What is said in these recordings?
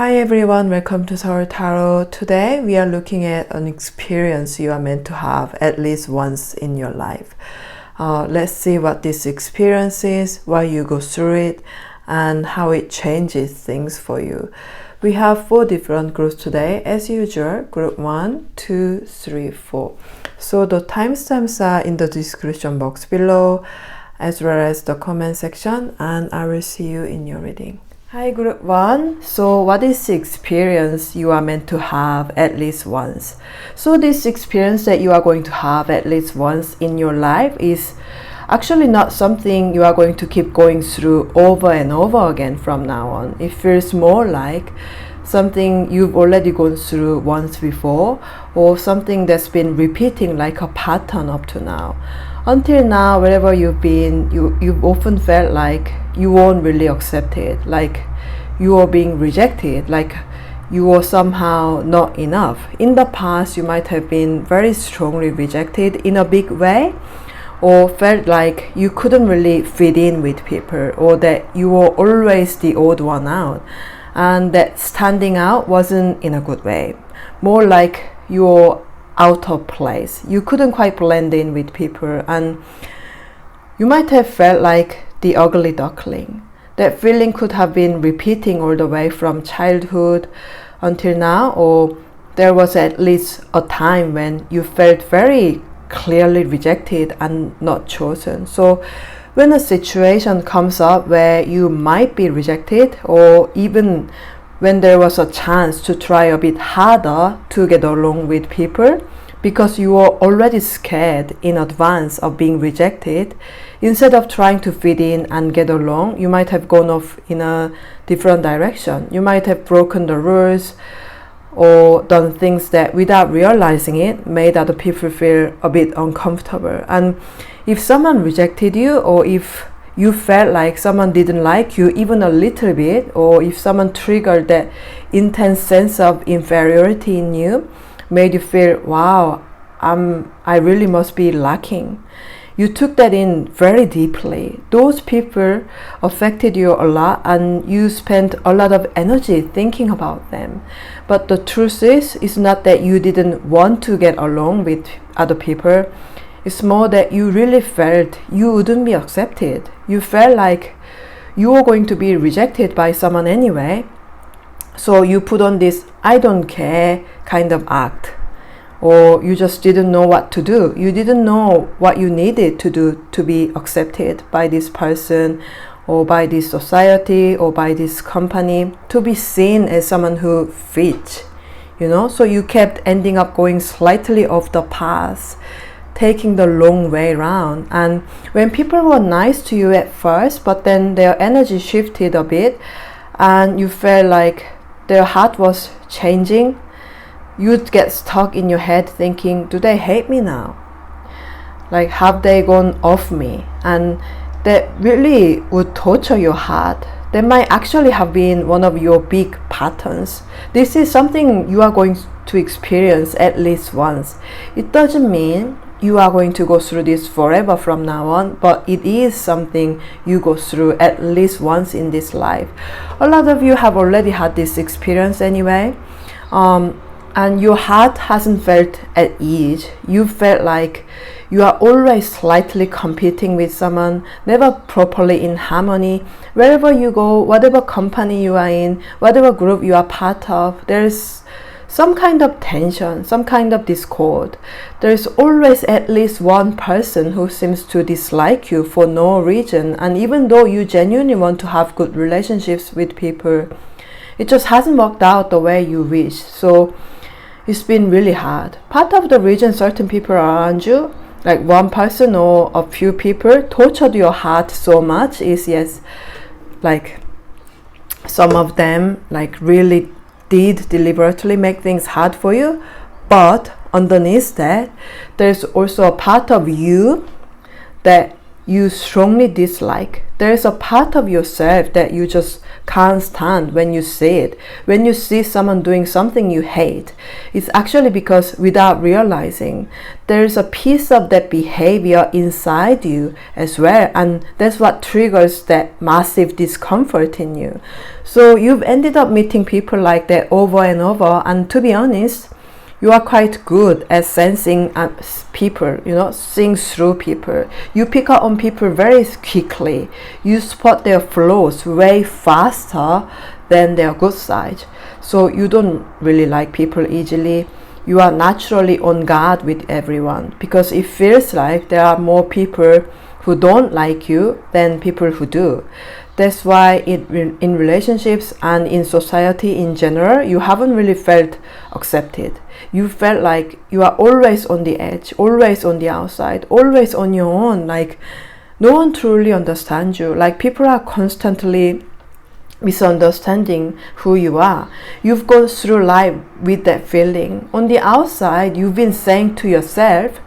Hi everyone, welcome to Seoul Tarot. Today we are looking at an experience you are meant to have at least once in your life. Let's see what this experience is, why you go through it, and how it changes things for you. We have 4 different groups today, as usual, group 1, 2, 3, 4. So the timestamps are in the description box below, as well as the comment section, and I will see you in your reading. Hi group 1. So what is the experience you are meant to have at least once? So this experience that you are going to have at least once in your life is actually not something you are going to keep going through over and over again from now on. It feels more like something you've already gone through once before, or something that's been repeating like a pattern up to now. Until now, wherever you've been, you've often felt like you weren't really accepted, like you were being rejected, like you were somehow not enough. In the past, you might have been very strongly rejected in a big way, or felt like you couldn't really fit in with people, or that you were always the odd one out, and that standing out wasn't in a good way. More like you were out of place. You couldn't quite blend in with people, and you might have felt like the ugly duckling. That feeling could have been repeating all the way from childhood until now, or there was at least a time when you felt very clearly rejected and not chosen. So when a situation comes up where you might be rejected, or even when there was a chance to try a bit harder to get along with people, because you were already scared in advance of being rejected, instead of trying to fit in and get along, you might have gone off in a different direction. You might have broken the rules or done things that, without realizing it, made other people feel a bit uncomfortable. And if someone rejected you, or if you felt like someone didn't like you even a little bit, or if someone triggered that intense sense of inferiority in you, made you feel, wow, I really must be lacking. You took that in very deeply. Those people affected you a lot, and you spent a lot of energy thinking about them. But the truth is, it's not that you didn't want to get along with other people. It's more that you really felt you wouldn't be accepted. You felt like you were going to be rejected by someone anyway. So you put on this I don't care kind of act. Or you just didn't know what to do. You didn't know what you needed to do to be accepted by this person, or by this society, or by this company, to be seen as someone who fits, So you kept ending up going slightly off the path, taking the long way around. And when people were nice to you at first, but then their energy shifted a bit, and you felt like their heart was changing, you'd get stuck in your head thinking, do they hate me now? Like, have they gone off me? And that really would torture your heart. That might actually have been one of your big patterns. This is something you are going to experience at least once. It doesn't mean you are going to go through this forever from now on, but it is something you go through at least once in this life. A lot of you have already had this experience anyway, and your heart hasn't felt at ease. You felt like you are always slightly competing with someone, never properly in harmony. Wherever you go, whatever company you are in, whatever group you are part of, there's some kind of tension, some kind of discord. There's always at least one person who seems to dislike you for no reason, and even though you genuinely want to have good relationships with people, it just hasn't worked out the way you wish. So it's been really hard. Part of the reason certain people around you, like one person or a few people, tortured your heart so much is, yes, like some of them like really did deliberately make things hard for you, but underneath that, there's also a part of you that you strongly dislike. There's a part of yourself that you just can't stand when you see it. When you see someone doing something you hate, it's actually because without realizing, there's a piece of that behavior inside you as well, and that's what triggers that massive discomfort in you. So you've ended up meeting people like that over and over, and to be honest, you are quite good at sensing people, seeing through people. You pick up on people very quickly. You spot their flaws way faster than their good side. So you don't really like people easily. You are naturally on guard with everyone because it feels like there are more people who don't like you than people who do. That's why in relationships and in society in general, you haven't really felt accepted. You felt like you are always on the edge, always on the outside, always on your own. Like no one truly understands you. Like people are constantly misunderstanding who you are. You've gone through life with that feeling. On the outside, you've been saying to yourself,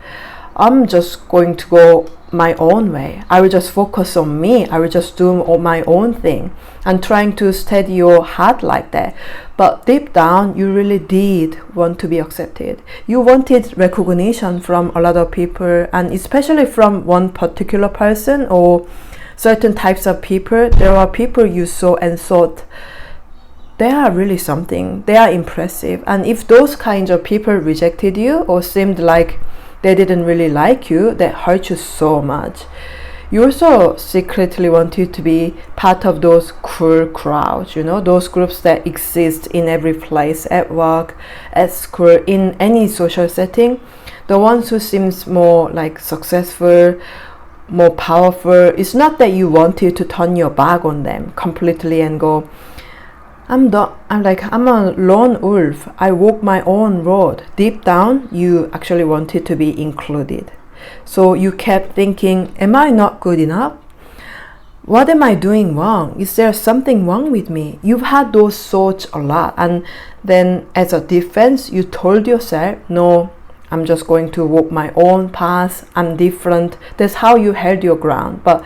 I'm just going to go my own way. I will just focus on me. I will just do my own thing, and trying to steady your heart like that. But deep down, you really did want to be accepted. You wanted recognition from a lot of people, and especially from one particular person or certain types of people. There are people you saw and thought they are really something. They are impressive. And if those kinds of people rejected you or seemed like they didn't really like you, that hurt you so much. You also secretly wanted to be part of those cool crowds, those groups that exist in every place, at work, at school, in any social setting. The ones who seems more like successful, more powerful. It's not that you wanted to turn your back on them completely and go, I'm a lone wolf. I walk my own road. Deep down, you actually wanted to be included. So you kept thinking, am I not good enough? What am I doing wrong? Is there something wrong with me? You've had those thoughts a lot. And then as a defense, you told yourself, no, I'm just going to walk my own path. I'm different. That's how you held your ground. But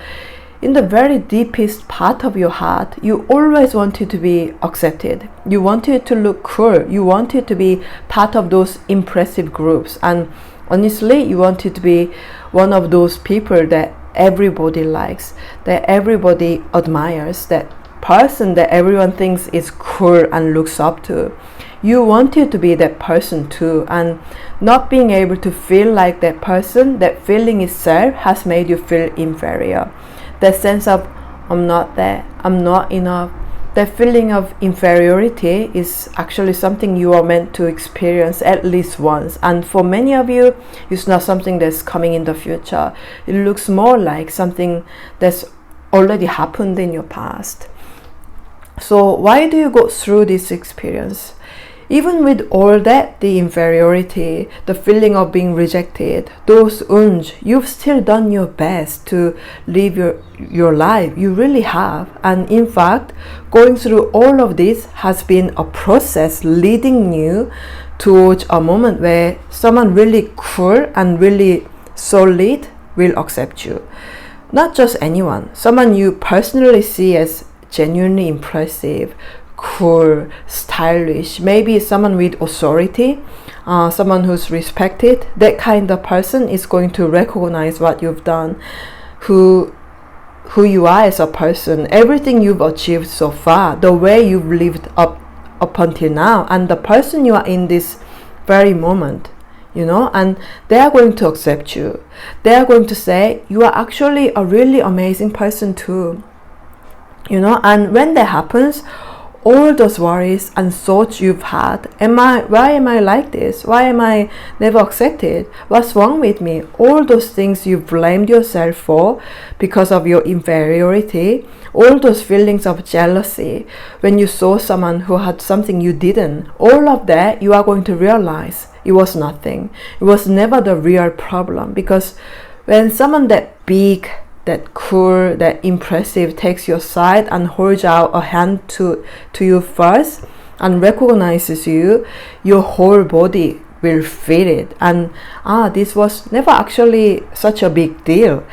in the very deepest part of your heart, you always wanted to be accepted. You wanted to look cool. You wanted to be part of those impressive groups. And honestly, you wanted to be one of those people that everybody likes, that everybody admires, that person that everyone thinks is cool and looks up to. You wanted to be that person too, and not being able to feel like that person, that feeling itself has made you feel inferior. That sense of, I'm not there, I'm not enough. That feeling of inferiority is actually something you are meant to experience at least once. And for many of you, it's not something that's coming in the future. It looks more like something that's already happened in your past. So why do you go through this experience? Even with all that, the inferiority, the feeling of being rejected, those wounds, you've still done your best to live your life. You really have. And in fact, going through all of this has been a process leading you towards a moment where someone really cool and really solid will accept you. Not just anyone, someone you personally see as genuinely impressive, cool, stylish, maybe someone with authority, someone who's respected. That kind of person is going to recognize what you've done, who you are as a person, everything you've achieved so far, the way you've lived up until now, and the person you are in this very moment, and they are going to accept you. They are going to say, you are actually a really amazing person too, and when that happens, all those worries and thoughts you've had, why am I like this? Why am I never accepted? What's wrong with me? All those things you've blamed yourself for because of your inferiority, all those feelings of jealousy when you saw someone who had something you didn't, all of that you are going to realize it was nothing. It was never the real problem, because when someone that big, that cool, that impressive takes your side and holds out a hand to you first and recognizes you, your whole body will feel it. And this was never actually such a big deal.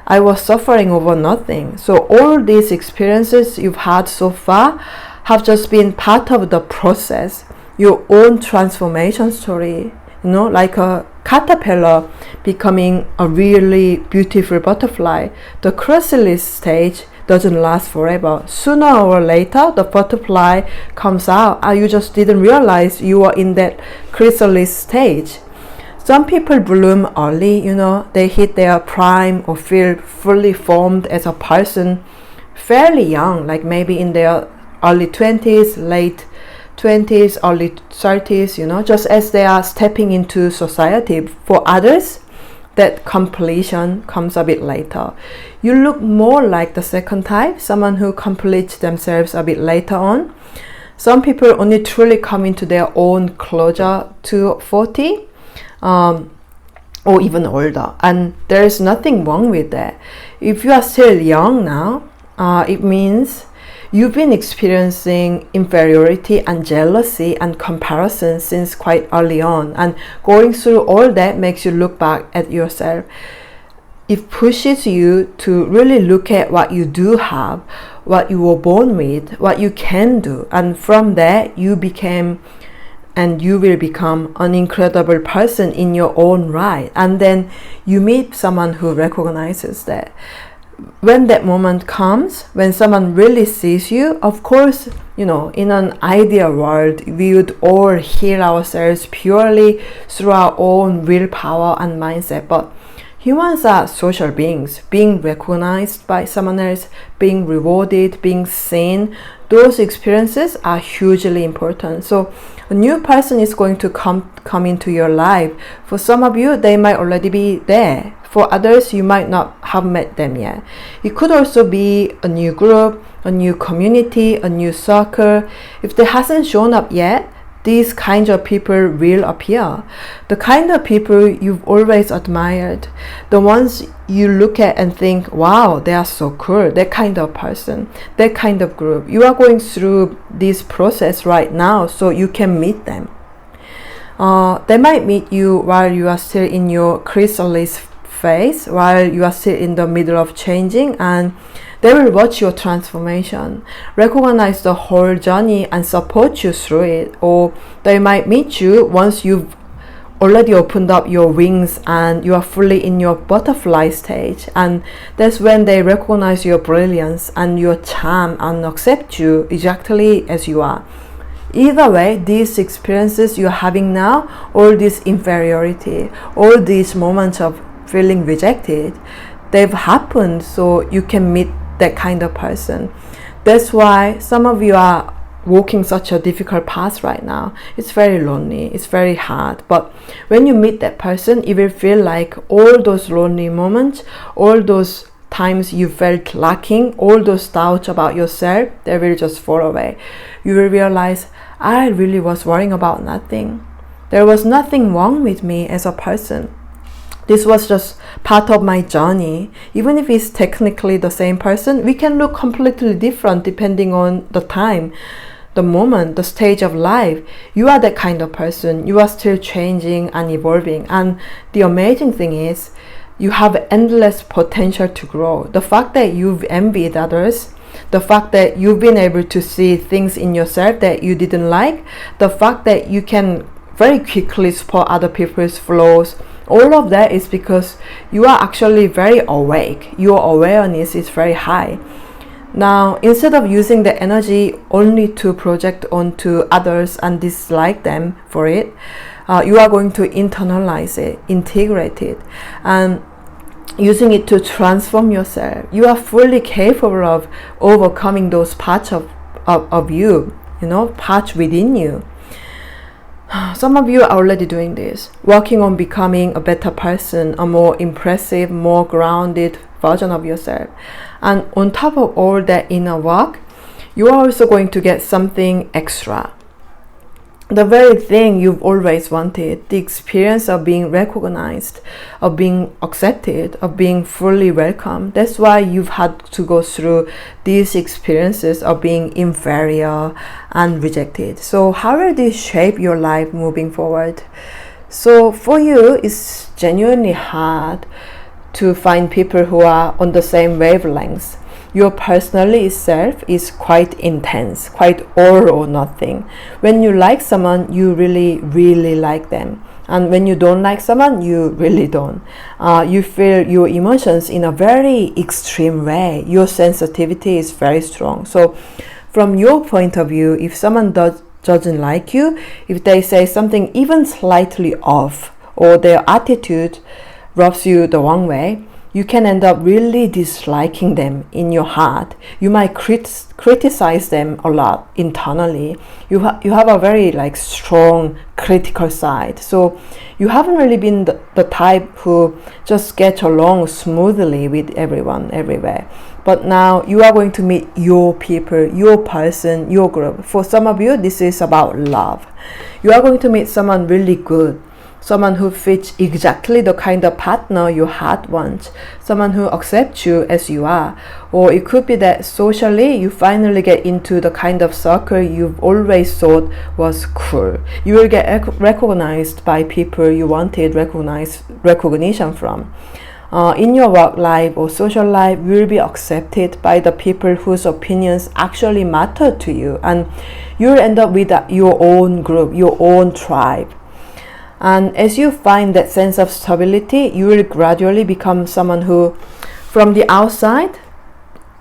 I was suffering over nothing. So all these experiences you've had so far have just been part of the process, your own transformation story, like a caterpillar becoming a really beautiful butterfly. The chrysalis stage doesn't last forever. Sooner or later, the butterfly comes out, and you just didn't realize you were in that chrysalis stage. Some people bloom early, they hit their prime or feel fully formed as a person fairly young, like maybe in their early 20s, late 20s, early 30s, just as they are stepping into society. For others, that completion comes a bit later. You look more like the second type, someone who completes themselves a bit later on. Some people only truly come into their own closure to 40, or even older, and there is nothing wrong with that. If you are still young now, it means you've been experiencing inferiority and jealousy and comparison since quite early on, and going through all that makes you look back at yourself. It pushes you to really look at what you do have, what you were born with, what you can do, and from there you became and you will become an incredible person in your own right. And then you meet someone who recognizes that. When that moment comes, when someone really sees you, of course, in an ideal world, we would all heal ourselves purely through our own willpower and mindset. But humans are social beings. Being recognized by someone else, being rewarded, being seen, those experiences are hugely important. So a new person is going to come into your life. For some of you, they might already be there. For others, you might not have met them yet. It could also be a new group, a new community, a new circle. If they hasn't shown up yet, these kinds of people will appear. The kind of people you've always admired, the ones you look at and think, wow, they are so cool, that kind of person, that kind of group. You are going through this process right now, so you can meet them. They might meet you while you are still in your chrysalis phase, while you are still in the middle of changing, and they will watch your transformation, recognize the whole journey and support you through it. Or they might meet you once you've already opened up your wings and you are fully in your butterfly stage, and that's when they recognize your brilliance and your charm and accept you exactly as you are. Either way, these experiences you're having now, all this inferiority, all these moments of feeling rejected, they've happened so you can meet that kind of person. That's why some of you are walking such a difficult path right now. It's very lonely, it's very hard, but when you meet that person, it will feel like all those lonely moments, all those times you felt lacking, all those doubts about yourself, they will just fall away. You will realize, I really was worrying about nothing. There was nothing wrong with me as a person. This was just part of my journey. Even if it's technically the same person, we can look completely different depending on the time, the moment, the stage of life. You are that kind of person. You are still changing and evolving. And the amazing thing is, you have endless potential to grow. The fact that you've envied others, the fact that you've been able to see things in yourself that you didn't like, the fact that you can very quickly spot other people's flaws, all of that is because you are actually very awake. Your awareness is very high. Now, instead of using the energy only to project onto others and dislike them for it, you are going to internalize it, integrate it, and using it to transform yourself. You are fully capable of overcoming those parts of you, parts within you. Some of you are already doing this, working on becoming a better person, a more impressive, more grounded version of yourself. And on top of all that inner work, you are also going to get something extra. The very thing you've always wanted, the experience of being recognized, of being accepted, of being fully welcome. That's why you've had to go through these experiences of being inferior and rejected. So how will this shape your life moving forward? So for you, it's genuinely hard to find people who are on the same wavelengths. Your personality itself is quite intense, quite all or nothing. When you like someone, you really, really like them. And when you don't like someone, you really don't. You feel your emotions in a very extreme way. Your sensitivity is very strong. So from your point of view, if someone doesn't like you, if they say something even slightly off, or their attitude rubs you the wrong way, you can end up really disliking them in your heart. You might criticize them a lot internally. You have a very strong critical side. So you haven't really been the type who just gets along smoothly with everyone everywhere. But now you are going to meet your people, your person, your group. For some of you, this is about love. You are going to meet someone really good. Someone who fits exactly the kind of partner your heart wants. Someone who accepts you as you are. Or it could be that socially you finally get into the kind of circle you've always thought was cool. You will get recognized by people you wanted recognition from. In your work life or social life, you will be accepted by the people whose opinions actually matter to you. And you'll end up with your own group, your own tribe. And as you find that sense of stability, you will gradually become someone who, from the outside,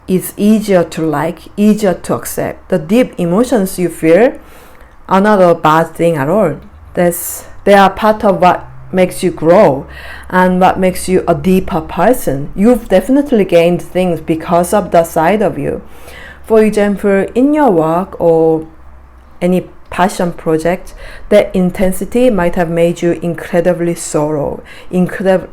is easier to like, easier to accept. The deep emotions you feel are not a bad thing at all. They are part of what makes you grow and what makes you a deeper person. You've definitely gained things because of that side of you. For example, in your work or any passion project, that intensity might have made you incredibly thorough, incredibly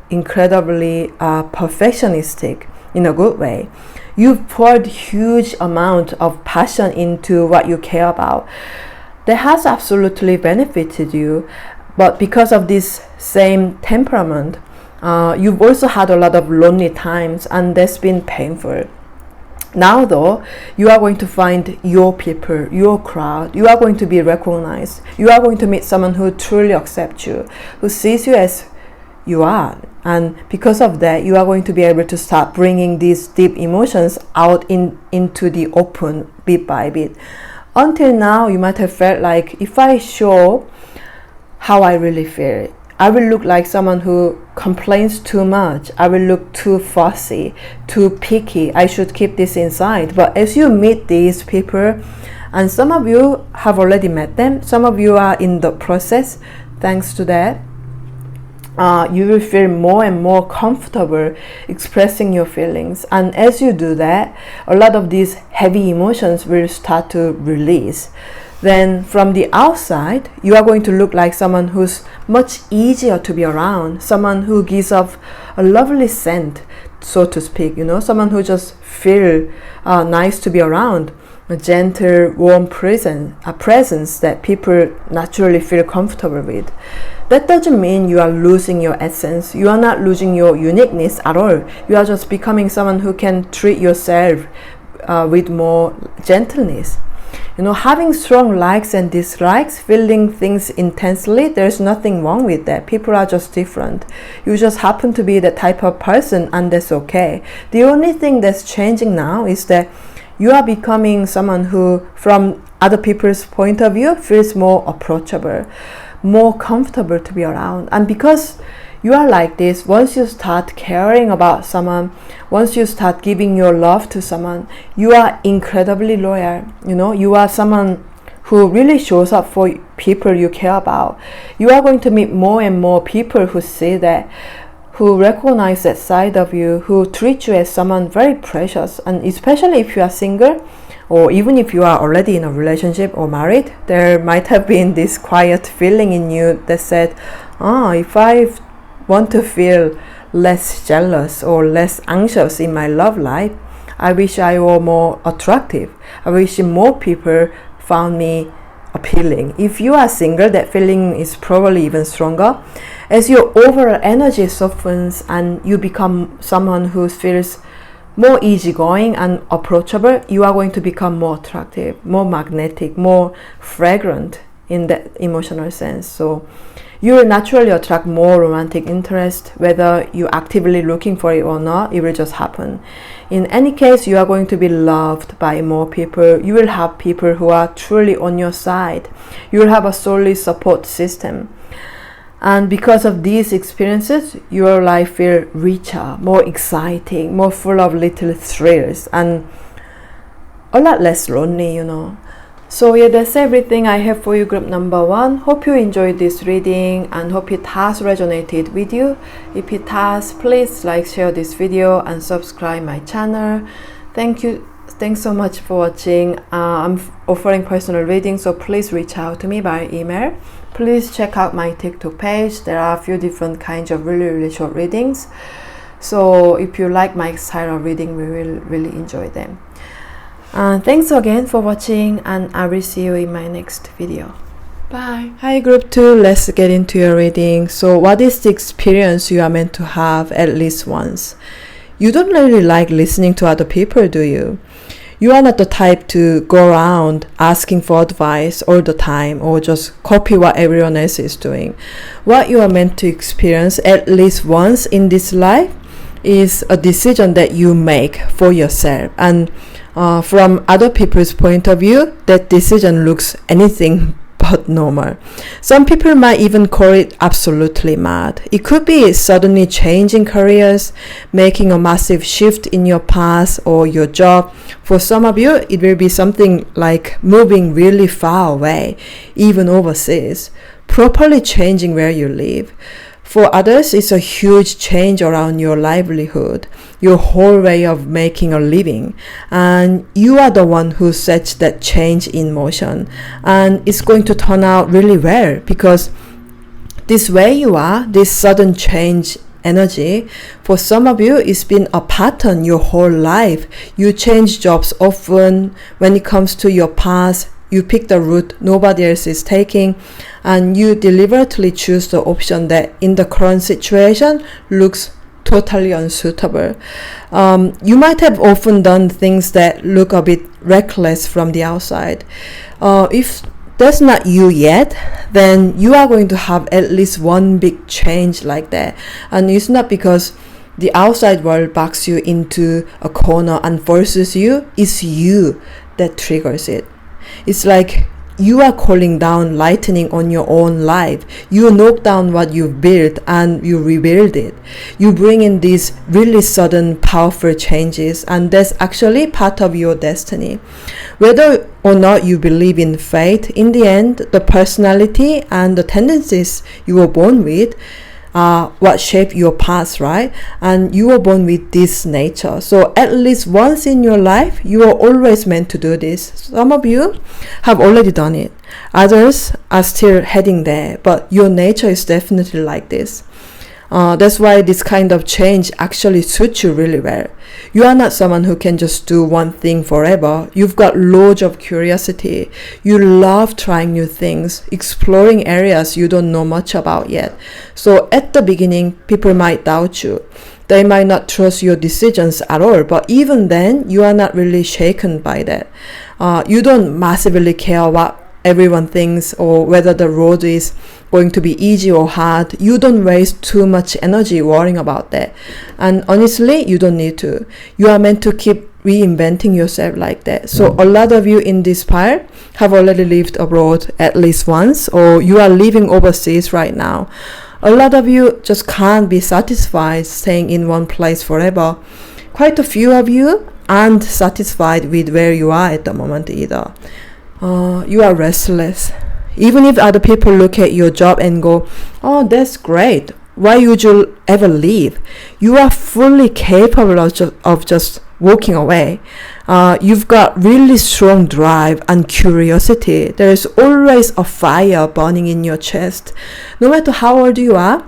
perfectionistic in a good way. You've poured huge amount of passion into what you care about. That has absolutely benefited you, but because of this same temperament, you've also had a lot of lonely times, and that's been painful. Now though, you are going to find your people, your crowd. You are going to be recognized. You are going to meet someone who truly accepts you, who sees you as you are. And because of that, you are going to be able to start bringing these deep emotions out into the open bit by bit. Until now, you might have felt like, if I show how I really feel, I will look like someone who complains too much. I will look too fussy, too picky. I should keep this inside. But as you meet these people, and some of you have already met them, some of you are in the process, thanks to that, you will feel more and more comfortable expressing your feelings. And as you do that, a lot of these heavy emotions will start to release. Then from the outside, you are going to look like someone who's much easier to be around, someone who gives off a lovely scent, so to speak, someone who just feel nice to be around, a gentle, warm presence that people naturally feel comfortable with. That doesn't mean you are losing your essence. You are not losing your uniqueness at all. You are just becoming someone who can treat yourself with more gentleness. Having strong likes and dislikes, feeling things intensely, there's nothing wrong with that. People are just different. You just happen to be that type of person, and that's okay. The only thing that's changing now is that you are becoming someone who, from other people's point of view, feels more approachable, more comfortable to be around. And because you are like this, once you start caring about someone, once you start giving your love to someone, you are incredibly loyal. You are someone who really shows up for people you care about. You are going to meet more and more people who see that, who recognize that side of you, who treat you as someone very precious. And especially if you are single, or even if you are already in a relationship or married, there might have been this quiet feeling in you that said, if I want to feel less jealous or less anxious in my love life, I wish I were more attractive. I wish more people found me appealing. If you are single, that feeling is probably even stronger. As your overall energy softens and you become someone who feels more easygoing and approachable, you are going to become more attractive, more magnetic, more fragrant in that emotional sense. So You will naturally attract more romantic interest, whether you're actively looking for it or not. It will just happen. In any case, you are going to be loved by more people. You will have people who are truly on your side. You will have a solid support system. And because of these experiences, your life will richer, more exciting, more full of little thrills, and a lot less lonely, you know. So yeah, that's everything I have for you, group number 1. Hope you enjoyed this reading and hope it has resonated with you. If it has, please like, share this video and subscribe my channel. Thank you. Thanks so much for watching. I'm offering personal readings, so please reach out to me by email. Please check out my TikTok page. There are a few different kinds of really short readings. So if you like my style of reading, we will really enjoy them. Thanks again for watching, and I will see you in my next video. Bye. Hi group 2, let's get into your reading. So what is the experience you are meant to have at least once? You don't really like listening to other people, do you? You are not the type to go around asking for advice all the time or just copy what everyone else is doing. What you are meant to experience at least once in this life is a decision that you make for yourself. And from other people's point of view, that decision looks anything but normal. Some people might even call it absolutely mad. It could be suddenly changing careers, making a massive shift in your path or your job. For some of you, it will be something like moving really far away, even overseas, properly changing where you live. For others, it's a huge change around your livelihood, your whole way of making a living. And you are the one who sets that change in motion. And it's going to turn out really well because this way you are, this sudden change energy, for some of you, it's been a pattern your whole life. You change jobs often. When it comes to your path, you pick the route nobody else is taking, and you deliberately choose the option that in the current situation looks totally unsuitable. You might have often done things that look a bit reckless from the outside. If that's not you yet, then you are going to have at least one big change like that. And it's not because the outside world backs you into a corner and forces you, it's you that triggers it. It's like you are calling down lightning on your own life. You knock down what you've built and you rebuild it. You bring in these really sudden, powerful changes, and that's actually part of your destiny. Whether or not you believe in fate, in the end, the personality and the tendencies you were born with what shape your path, right? And you were born with this nature. So at least once in your life, you are always meant to do this. Some of you have already done it. Others are still heading there, but your nature is definitely like this. That's why this kind of change actually suits you really well. You are not someone who can just do one thing forever. You've got loads of curiosity. You love trying new things, exploring areas you don't know much about yet. So at the beginning, people might doubt you. They might not trust your decisions at all, but even then, you are not really shaken by that. You don't massively care what everyone thinks or whether the road is going to be easy or hard. You don't waste too much energy worrying about that. And honestly, you don't need to. You are meant to keep reinventing yourself like that. So a lot of you in this pile have already lived abroad at least once, or you are living overseas right now. A lot of you just can't be satisfied staying in one place forever. Quite a few of you aren't satisfied with where you are at the moment either. You are restless. Even if other people look at your job and go, oh, that's great, why would you ever leave? You are fully capable of just walking away. You've got really strong drive and curiosity. There is always a fire burning in your chest. No matter how old you are,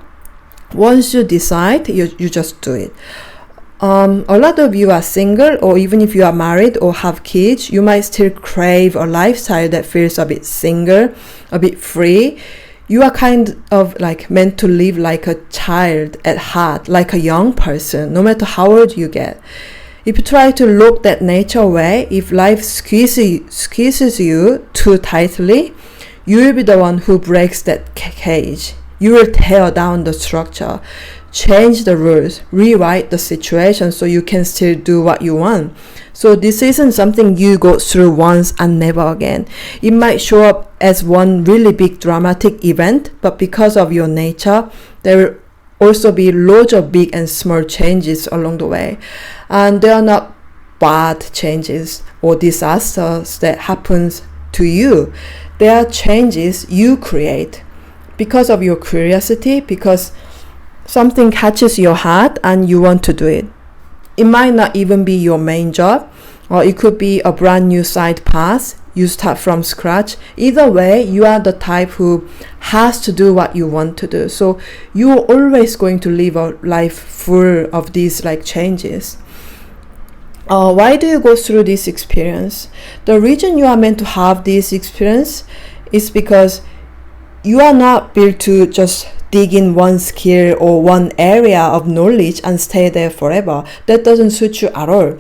once you decide, you just do it. A lot of you are single, or even if you are married or have kids, you might still crave a lifestyle that feels a bit single, a bit free. You are kind of like meant to live like a child at heart, like a young person, no matter how old you get. If you try to lock that nature away, if life squeezes you too tightly, you will be the one who breaks that cage. You will tear down the structure, change the rules, rewrite the situation so you can still do what you want. So this isn't something you go through once and never again. It might show up as one really big dramatic event, but because of your nature, there will also be loads of big and small changes along the way. And they are not bad changes or disasters that happens to you. They are changes you create because of your curiosity, because something catches your heart and you want to do it. It might not even be your main job, or it could be a brand new side path. You start from scratch. Either way, you are the type who has to do what you want to do. So you're always going to live a life full of these like changes. Why do you go through this experience? The reason you are meant to have this experience is because you are not built to just dig in one skill or one area of knowledge and stay there forever. That doesn't suit you at all.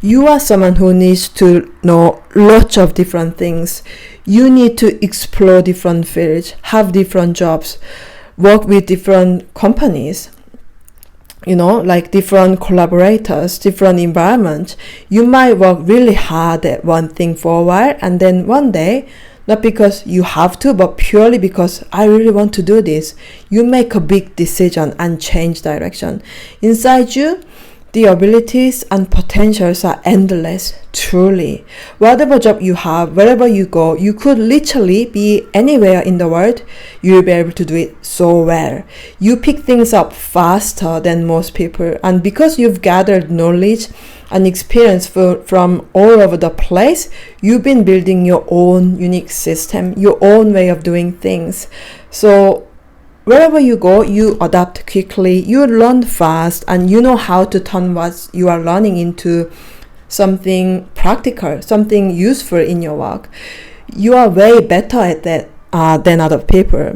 You are someone who needs to know lots of different things. You need to explore different fields, have different jobs, work with different companies, like different collaborators, different environments. You might work really hard at one thing for a while, and then one day, not because you have to, but purely because I really want to do this, you make a big decision and change direction. Inside you, the abilities and potentials are endless, truly. Whatever job you have, wherever you go, you could literally be anywhere in the world. You'll be able to do it so well. You pick things up faster than most people, and because you've gathered knowledge and experience from all over the place, you've been building your own unique system, your own way of doing things. So wherever you go, you adapt quickly, you learn fast, and you know how to turn what you are learning into something practical, something useful in your work. You are way better at that than other people.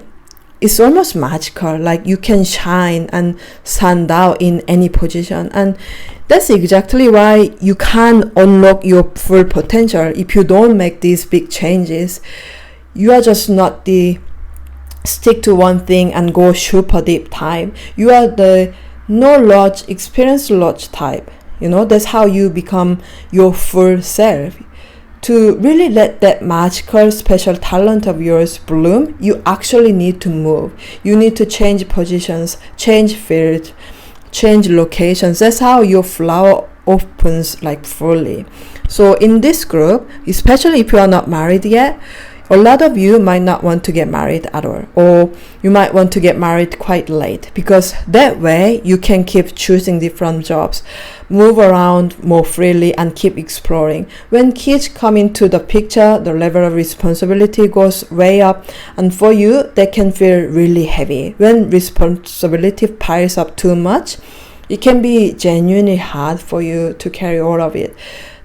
It's almost magical, like you can shine and stand out in any position. And that's exactly why you can't unlock your full potential if you don't make these big changes. You are just not the stick to one thing and go super deep type. You are the know lots, experience lots type. That's how you become your full self. To really let that magical special talent of yours bloom, you actually need to move. You need to change positions, change fields, change locations. That's how your flower opens like fully. So in this group, especially if you are not married yet, a lot of you might not want to get married at all, or you might want to get married quite late, because that way you can keep choosing different jobs, move around more freely, and keep exploring. When kids come into the picture, the level of responsibility goes way up, and for you, they can feel really heavy. When responsibility piles up too much, it can be genuinely hard for you to carry all of it.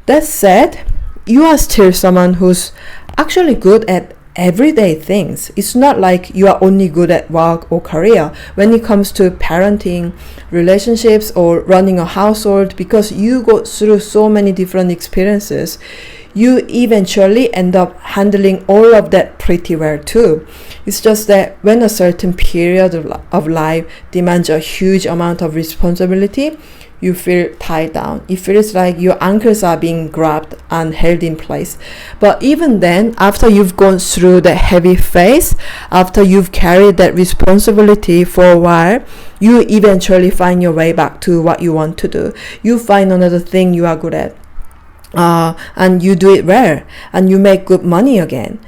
That said, you are still someone who's actually good at everyday things. It's not like you are only good at work or career when it comes to parenting, relationships, or running a household. Because you go through so many different experiences, you eventually end up handling all of that pretty well too. It's just that when a certain period of life demands a huge amount of responsibility, you feel tied down. It feels like your ankles are being grabbed and held in place. But even then, after you've gone through the heavy phase, after you've carried that responsibility for a while, you eventually find your way back to what you want to do. You find another thing you are good at, and you do it well, and you make good money again.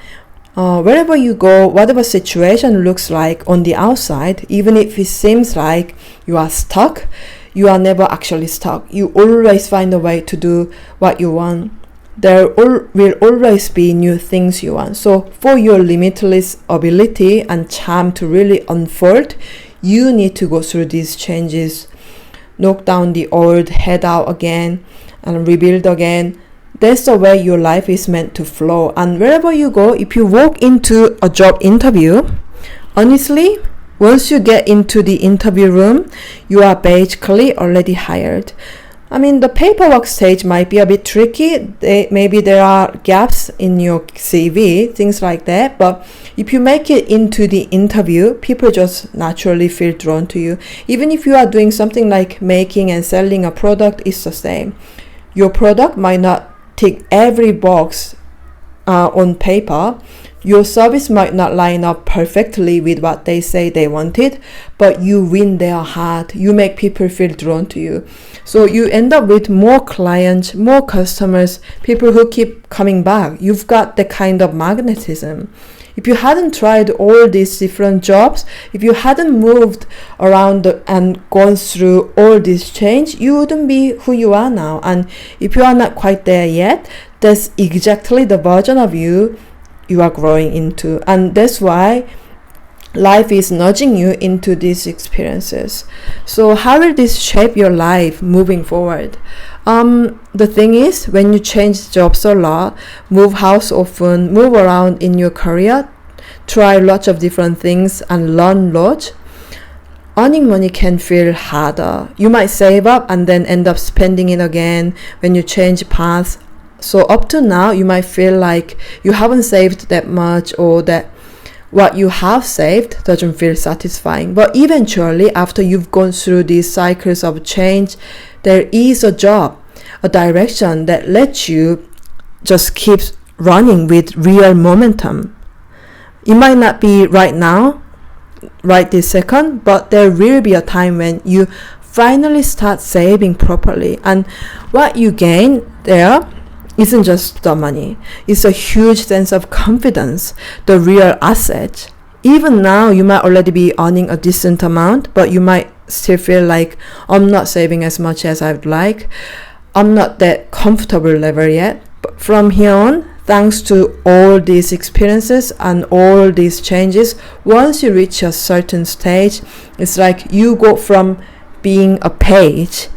Wherever you go, whatever situation looks like on the outside, even if it seems like you are stuck, you are never actually stuck. You always find a way to do what you want. There will always be new things you want. So for your limitless ability and charm to really unfold, you need to go through these changes, knock down the old, head out again, and rebuild again. That's the way your life is meant to flow. And wherever you go, if you walk into a job interview, honestly, once you get into the interview room, you are basically already hired. I mean, the paperwork stage might be a bit tricky. Maybe there are gaps in your CV, things like that. But if you make it into the interview, people just naturally feel drawn to you. Even if you are doing something like making and selling a product, it's the same. Your product might not tick every box on paper. Your service might not line up perfectly with what they say they wanted, but you win their heart. You make people feel drawn to you. So you end up with more clients, more customers, people who keep coming back. You've got the kind of magnetism. If you hadn't tried all these different jobs, if you hadn't moved around and gone through all this change, you wouldn't be who you are now. And if you are not quite there yet, that's exactly the version of you are growing into. And that's why life is nudging you into these experiences. So how will this shape your life moving forward? The thing is, when you change jobs a lot, move house often, move around in your career, try lots of different things and learn lots, earning money can feel harder. You might save up and then end up spending it again when you change paths. So up to now, you might feel like you haven't saved that much, or that what you have saved doesn't feel satisfying. But eventually, after you've gone through these cycles of change, there is a job, a direction that lets you just keep running with real momentum. It might not be right now, right this second, but there will be a time when you finally start saving properly. And what you gain there isn't just the money. It's a huge sense of confidence, the real asset. Even now, you might already be earning a decent amount, but you might still feel like, I'm not saving as much as I'd like. I'm not that comfortable level yet. But from here on, thanks to all these experiences and all these changes, once you reach a certain stage, it's like you go from being a page,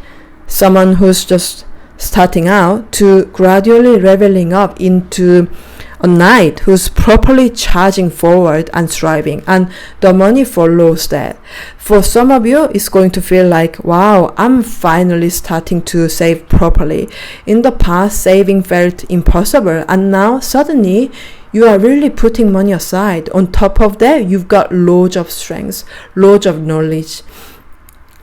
someone who's just starting out, to gradually leveling up into a knight who's properly charging forward and striving, and the money follows that. For some of you, it's going to feel like, wow, I'm finally starting to save properly. In the past, saving felt impossible, and now suddenly you are really putting money aside. On top of that, you've got loads of strengths, loads of knowledge,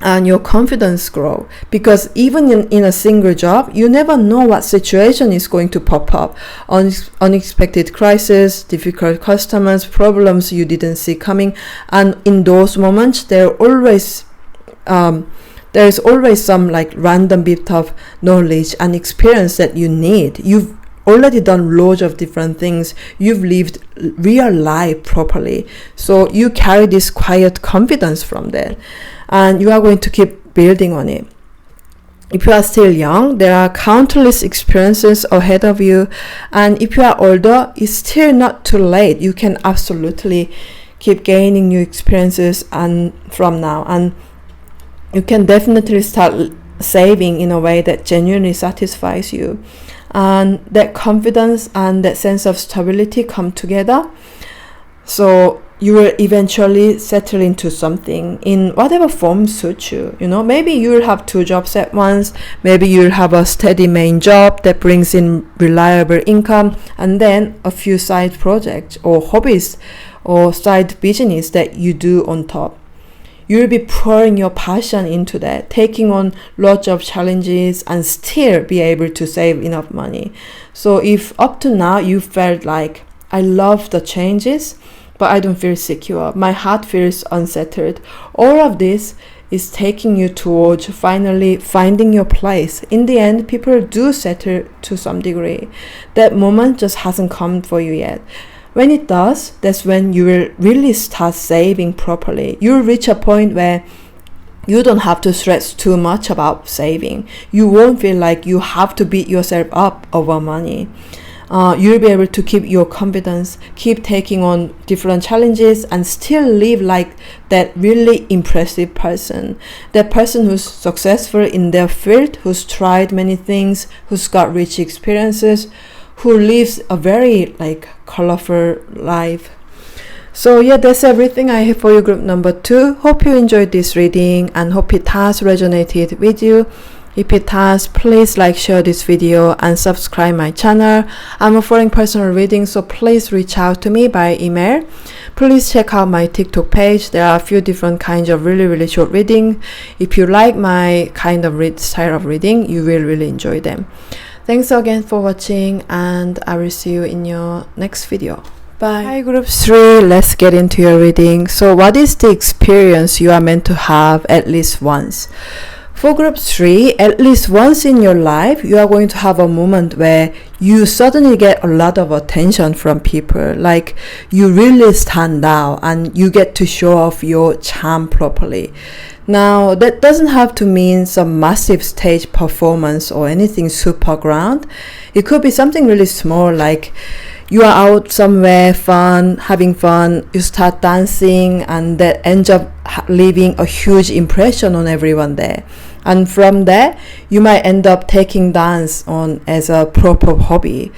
and your confidence grow, because even in a single job, you never know what situation is going to pop up. Unexpected crisis, difficult customers, problems you didn't see coming, and in those moments there's always some like random bit of knowledge and experience that you need. You've already done loads of different things. You've lived real life properly, so you carry this quiet confidence from that, and you are going to keep building on it. If you are still young, there are countless experiences ahead of you, and if you are older, it's still not too late. You can absolutely keep gaining new experiences and from now, and you can definitely start saving in a way that genuinely satisfies you. And that confidence and that sense of stability come together, so you will eventually settle into something in whatever form suits you. Maybe you will have 2 jobs at once. Maybe you'll have a steady main job that brings in reliable income, and then a few side projects or hobbies or side business that you do on top. You'll be pouring your passion into that, taking on lots of challenges, and still be able to save enough money. So if up to now you felt like, I love the changes, but I don't feel secure, my heart feels unsettled, all of this is taking you towards finally finding your place. In the end, people do settle to some degree. That moment just hasn't come for you yet. When it does, that's when you will really start saving properly. You'll reach a point where you don't have to stress too much about saving. You won't feel like you have to beat yourself up over money. You'll be able to keep your confidence, keep taking on different challenges, and still live like that really impressive person. That person who's successful in their field, who's tried many things, who's got rich experiences, who lives a very colorful life. So yeah, that's everything I have for you, group number 2. Hope you enjoyed this reading and hope it has resonated with you. If it has, please like, share this video and subscribe my channel. I'm offering personal reading, so please reach out to me by email. Please check out my TikTok page. There are a few different kinds of really short reading. If you like my kind of style of reading, you will really enjoy them. Thanks again for watching, and I will see you in your next video. Bye. Hi group 3, let's get into your reading. So what is the experience you are meant to have at least once? For group 3, at least once in your life, you are going to have a moment where you suddenly get a lot of attention from people. Like you really stand out and you get to show off your charm properly. Now, that doesn't have to mean some massive stage performance or anything super grand. It could be something really small, like you are out somewhere having fun, you start dancing, and that ends up leaving a huge impression on everyone there. And from there, you might end up taking dance on as a proper hobby.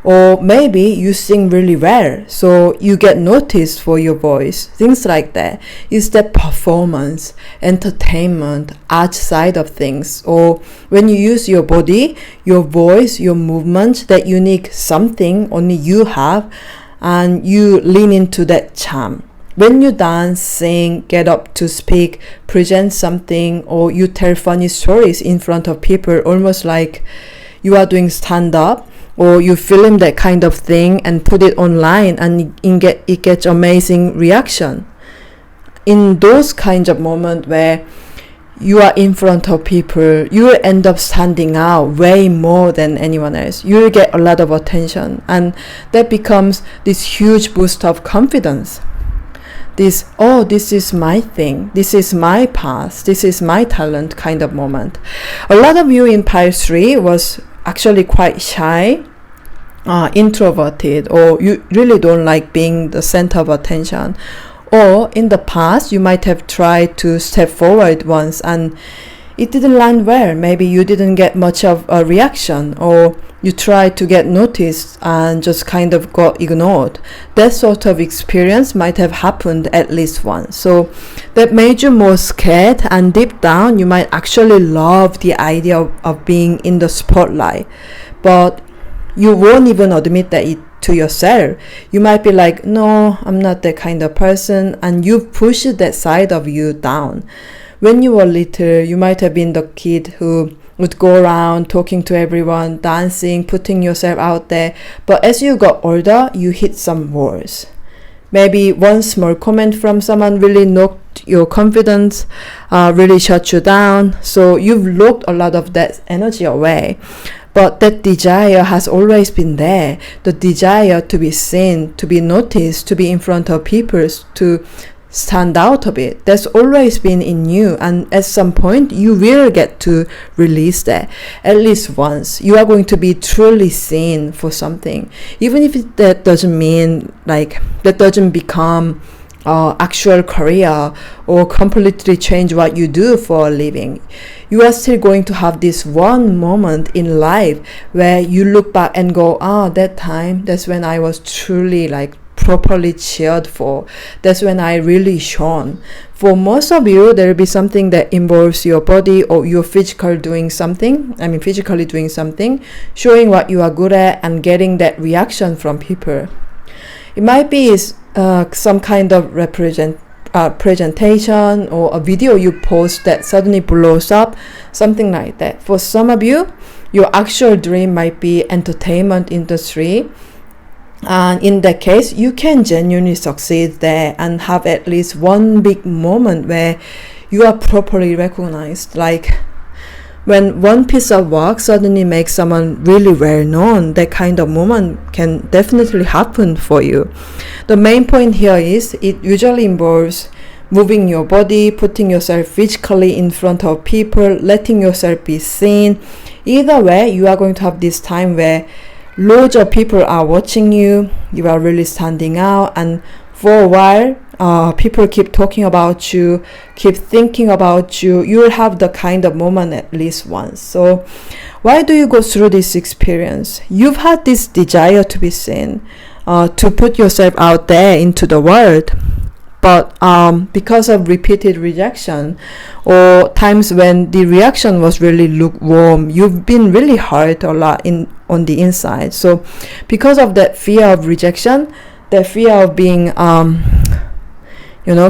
Or maybe you sing really well, so you get noticed for your voice. Things like that. It's that performance, entertainment, art side of things. Or when you use your body, your voice, your movement, that unique something only you have, and you lean into that charm. When you dance, sing, get up to speak, present something, or you tell funny stories in front of people, almost like you are doing stand-up, or you film that kind of thing and put it online, and it gets amazing reaction. In those kinds of moments where you are in front of people, you will end up standing out way more than anyone else. You will get a lot of attention, and that becomes this huge boost of confidence. This is my thing, this is my path, this is my talent kind of moment. A lot of you in pile 3 was actually quite shy, introverted, or you really don't like being the center of attention. Or in the past, you might have tried to step forward once and it didn't land well. Maybe you didn't get much of a reaction, or you tried to get noticed and just kind of got ignored. That sort of experience might have happened at least once. So that made you more scared, and deep down you might actually love the idea of being in the spotlight. But you won't even admit that to yourself. You might be like, no, I'm not that kind of person, and you push that side of you down. When you were little, you might have been the kid who would go around talking to everyone, dancing, putting yourself out there. But as you got older, you hit some walls. Maybe one small comment from someone really knocked your confidence, really shut you down. So you've locked a lot of that energy away. But that desire has always been there. The desire to be seen, to be noticed, to be in front of people, to stand out a bit. That's always been in you, and at some point you will get to release that. At least once you are going to be truly seen for something, even if that doesn't mean like that doesn't become actual career or completely change what you do for a living. You are still going to have this one moment in life where you look back and go, that time, that's when I was truly like properly cheered for. That's when I really shone. For most of you, there will be something that involves your body or your physically doing something, showing what you are good at and getting that reaction from people. It might be some kind of presentation or a video you post that suddenly blows up, something like that. For some of you, your actual dream might be entertainment industry. And in that case, you can genuinely succeed there and have at least one big moment where you are properly recognized. Like when one piece of work suddenly makes someone really well known, that kind of moment can definitely happen for you. The main point here is it usually involves moving your body, putting yourself physically in front of people, letting yourself be seen. Either way, you are going to have this time where loads of people are watching you, you are really standing out, and for a while, people keep talking about you, keep thinking about you. You will have the kind of moment at least once. So why do you go through this experience? You've had this desire to be seen, to put yourself out there into the world. but because of repeated rejection or times when the reaction was really lukewarm, you've been really hurt a lot on the inside. So because of that fear of rejection, that fear of being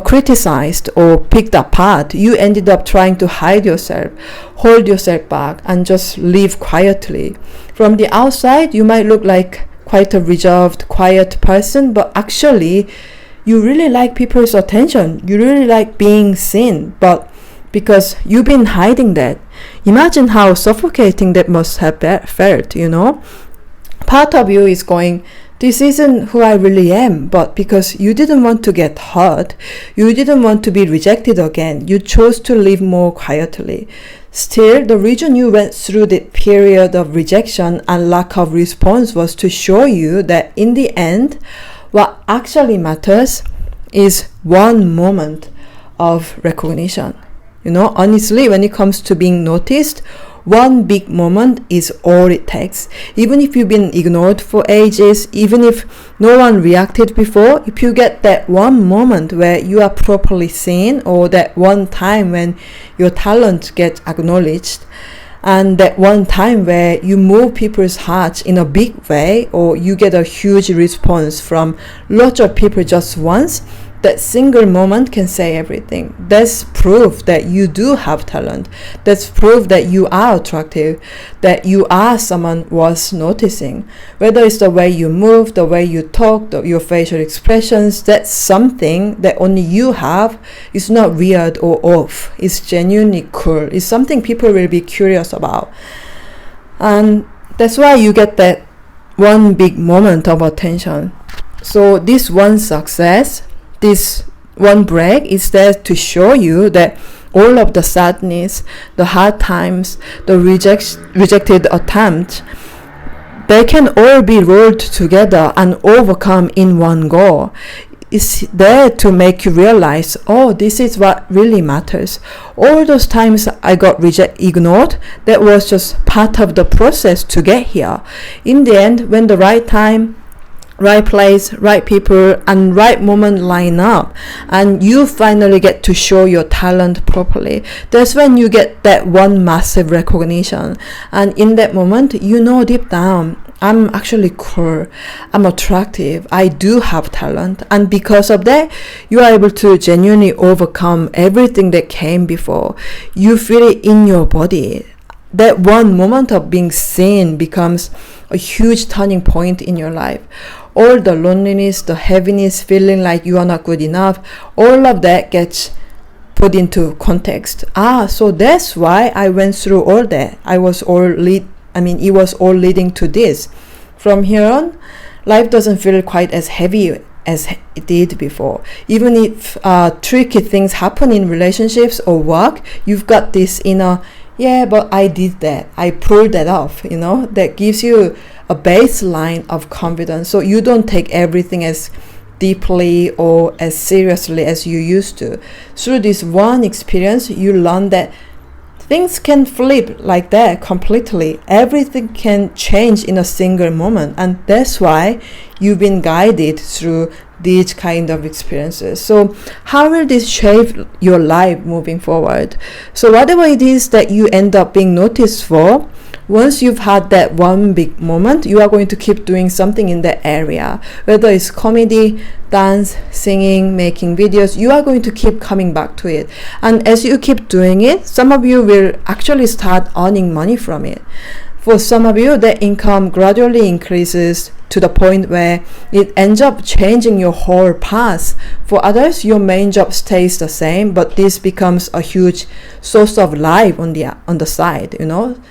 criticized or picked apart, you ended up trying to hide yourself, hold yourself back, and just live quietly. From the outside, you might look like quite a reserved, quiet person, but actually, you really like people's attention. You really like being seen, but because you've been hiding that. Imagine how suffocating that must have felt, Part of you is going, this isn't who I really am, but because you didn't want to get hurt, you didn't want to be rejected again, you chose to live more quietly. Still, the reason you went through the period of rejection and lack of response was to show you that in the end, what actually matters is one moment of recognition. Honestly, when it comes to being noticed, one big moment is all it takes. Even if you've been ignored for ages, even if no one reacted before, if you get that one moment where you are properly seen, or that one time when your talent gets acknowledged, and that one time where you move people's hearts in a big way, or you get a huge response from lots of people just once, that single moment can say everything. That's proof that you do have talent. That's proof that you are attractive, that you are someone worth noticing. Whether it's the way you move, the way you talk, your facial expressions, that's something that only you have. It's not weird or off. It's genuinely cool. It's something people will be curious about. And that's why you get that one big moment of attention. So this one success, this one break is there to show you that all of the sadness, the hard times, the rejected attempt, they can all be rolled together and overcome in one go. It's there to make you realize, oh, this is what really matters. All those times I got ignored, that was just part of the process to get here. In the end, when the right time, right place, right people, and right moment line up, and you finally get to show your talent properly, that's when you get that one massive recognition. And in that moment, deep down, I'm actually cool, I'm attractive, I do have talent, and because of that, you are able to genuinely overcome everything that came before. You feel it in your body. That one moment of being seen becomes a huge turning point in your life. All the loneliness, the heaviness, feeling like you are not good enough, all of that gets put into context. So that's why I went through all that. It was all leading to this. From here on, life doesn't feel quite as heavy as it did before. Even if tricky things happen in relationships or work, you've got this inner, yeah, but I did that, I pulled that off, that gives you a baseline of confidence, so you don't take everything as deeply or as seriously as you used to. Through this one experience, you learn that things can flip like that completely. Everything can change in a single moment, and that's why you've been guided through these kind of experiences. So how will this shape your life moving forward? So whatever it is that you end up being noticed for, once you've had that one big moment, you are going to keep doing something in that area. Whether it's comedy, dance, singing, making videos, you are going to keep coming back to it. And as you keep doing it, some of you will actually start earning money from it. For some of you, the income gradually increases to the point where it ends up changing your whole path. For others, your main job stays the same, but this becomes a huge source of life on the side,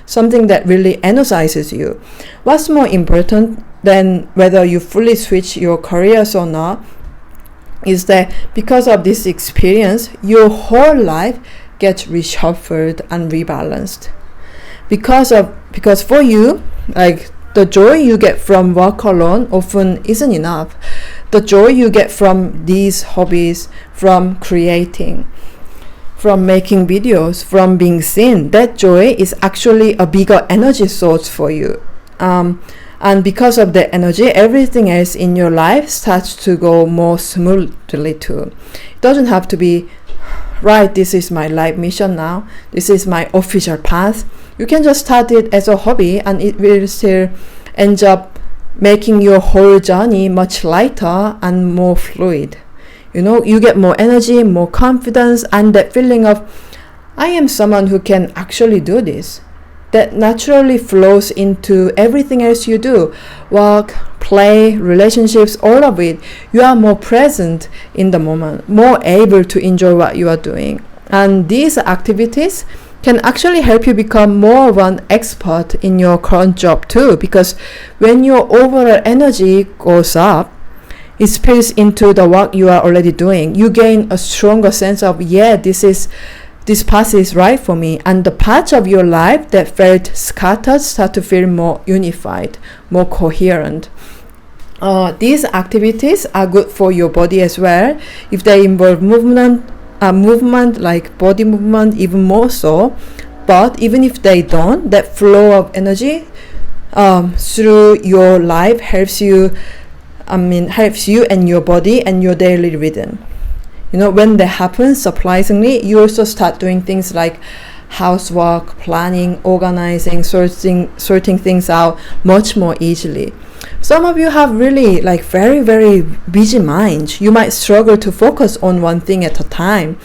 something that really energizes you. What's more important than whether you fully switch your careers or not is that because of this experience, your whole life gets reshuffled and rebalanced. Because for you, like, the joy you get from work alone often isn't enough. The joy you get from these hobbies, from creating, from making videos, from being seen, that joy is actually a bigger energy source for you. And And because of the energy, everything else in your life starts to go more smoothly too. It doesn't have to be, right, this is my life mission now, this is my official path. You can just start it as a hobby, and it will still end up making your whole journey much lighter and more fluid. You know, you get more energy, more confidence, and that feeling of, I am someone who can actually do this. That naturally flows into everything else you do. Work, play, relationships, all of it. You are more present in the moment, more able to enjoy what you are doing. And these activities can actually help you become more of an expert in your current job too, because when your overall energy goes up, it spills into the work you are already doing. You gain a stronger sense of, yeah, this path is right for me, and the parts of your life that felt scattered start to feel more unified, more coherent. These activities are good for your body as well. If they involve movement like body movement, even more so. But even if they don't, that flow of energy through your life helps you and your body and your daily rhythm. You know, when that happens, surprisingly, you also start doing things like housework, planning, organizing, sorting things out much more easily. Some of you have really like very, very busy minds. You might struggle to focus on one thing at a time.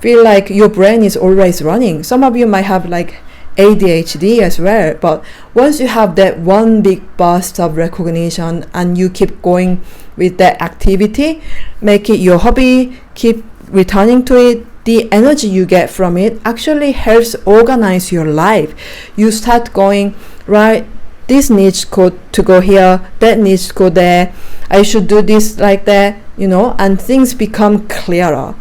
Feel like your brain is always running. Some of you might have like ADHD as well, but once you have that one big burst of recognition and you keep going with that activity, make it your hobby, keep returning to it, the energy you get from it actually helps organize your life. You start going, right, this needs to go here, that needs to go there, I should do this like that, you know, and things become clearer.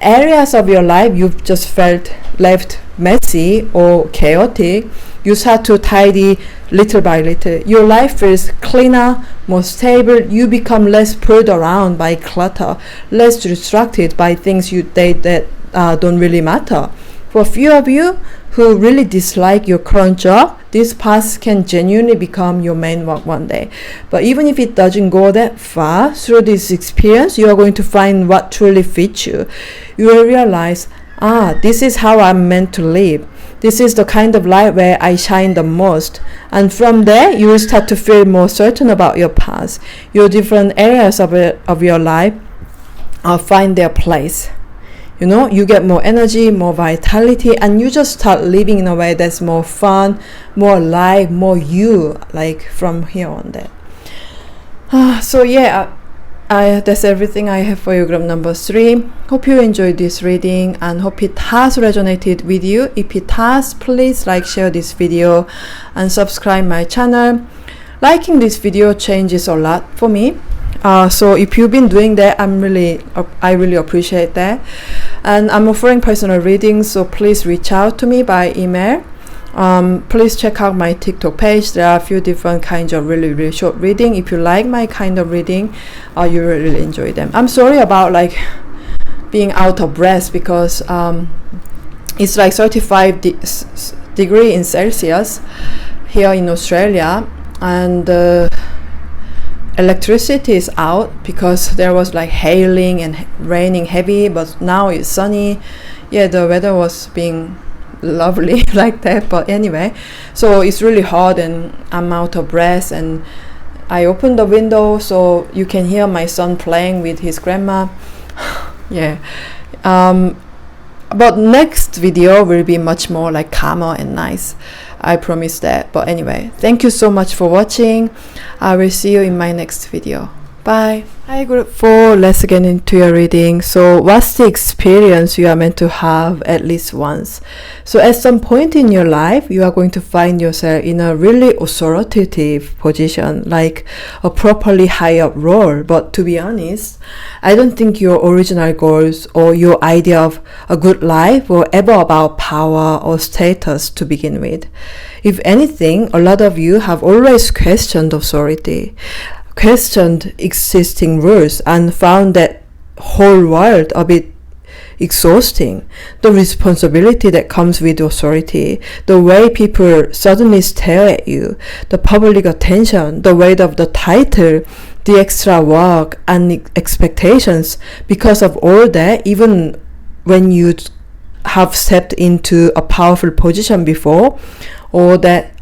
Areas of your life you've just felt left messy or chaotic, you start to tidy little by little. Your life feels cleaner, more stable. You become less pulled around by clutter, less distracted by things that don't really matter. For a few of you who really dislike your current job, this path can genuinely become your main work one day. But even if it doesn't go that far, through this experience, you are going to find what truly fits you. You will realize, this is how I'm meant to live. This is the kind of life where I shine the most. And from there, you will start to feel more certain about your path. Your different areas of your life find their place. You know, you get more energy, more vitality, and you just start living in a way that's more fun, more alive, more you, like from here on there. So yeah, that's everything I have for you, group number 3. Hope you enjoyed this reading and hope it has resonated with you. If it has, please like, share this video and subscribe my channel. Liking this video changes a lot for me. So if you've been doing that, I really appreciate that. And I'm offering personal readings, so please reach out to me by email. Please check out my TikTok page. There are a few different kinds of really, really short reading. If you like my kind of reading, you will really enjoy them. I'm sorry about like being out of breath because it's like 35 degrees in Celsius here in Australia, and electricity is out because there was like hailing and raining heavy, but now it's sunny. Yeah, the weather was being lovely like that, but anyway, so it's really hot and I'm out of breath, and I opened the window so you can hear my son playing with his grandma. Yeah, but next video will be much more like calmer and nice, I promise that. But anyway, thank you so much for watching. I will see you in my next video. Bye. Hi, group 4. Let's get into your reading. So what's the experience you are meant to have at least once? So at some point in your life, you are going to find yourself in a really authoritative position, like a properly high up role. But to be honest, I don't think your original goals or your idea of a good life were ever about power or status to begin with. If anything, a lot of you have always questioned authority, questioned existing rules, and found that whole world a bit exhausting. The responsibility that comes with authority, the way people suddenly stare at you, the public attention, the weight of the title, the extra work and expectations. Because of all that, even when you have stepped into a powerful position before, or that